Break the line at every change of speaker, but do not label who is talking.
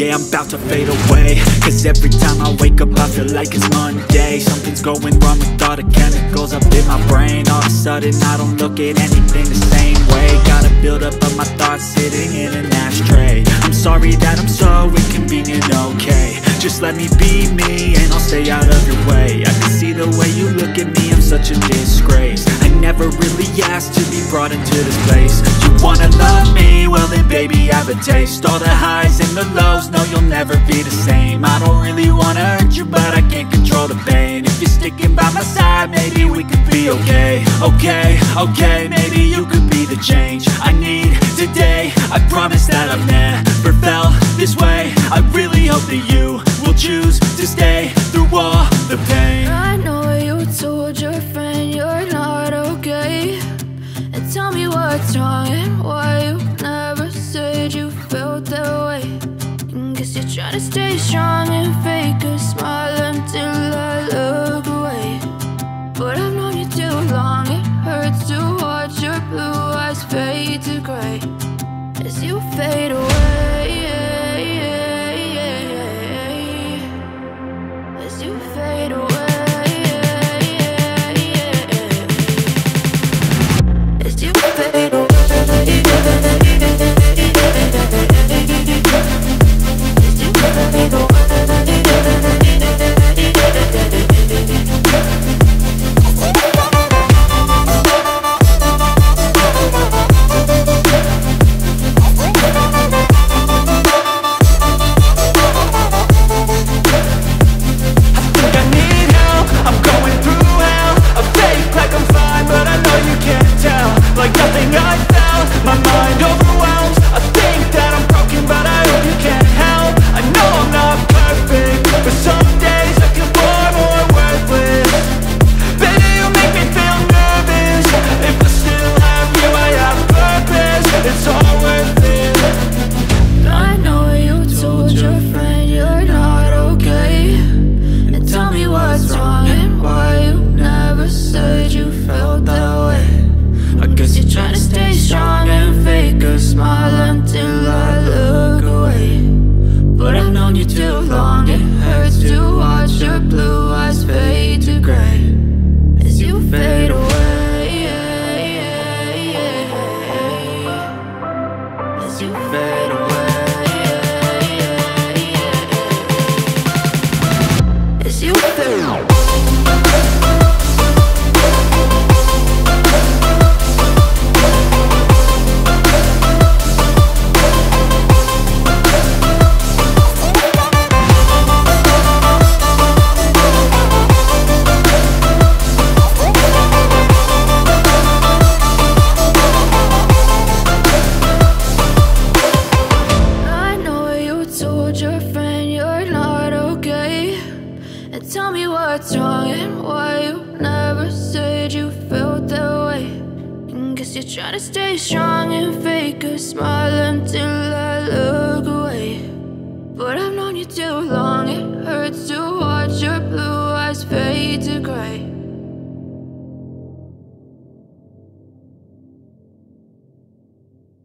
yeah, I'm about to fade away. Cause every time I wake up I feel like it's Monday. Something's going wrong with all the chemicals up in my brain. All of a sudden I don't look at anything the same way. Gotta build up of my thoughts sitting in an ashtray. I'm sorry that I'm so inconvenient, okay. Just let me be me and I'll stay out of your way. I can see the way you look at me, I'm such a disgrace. I never really asked to be brought into this place. You wanna love me? Well then baby I have a taste. All the highs and the lows, no you'll never be the same. I don't really wanna hurt you but I can't control the pain. If you're sticking by my side, maybe we could be okay. Okay, maybe you could be the change I need today. I promise that I've never felt this way. I really hope that you will choose to stay through all the pain.
I know you told your friend you're not okay, and tell me what's wrong and why you never said you felt that way. Guess you're trying to stay strong and fake a smile until I look away. But I've known you too long, it hurts to watch your blue eyes fade to gray as you fade away. As you fade away. As you fade away. As you fade away. Trying to stay strong and fake a smile until I look away. But I've known you too long, it hurts to watch your blue eyes fade to gray.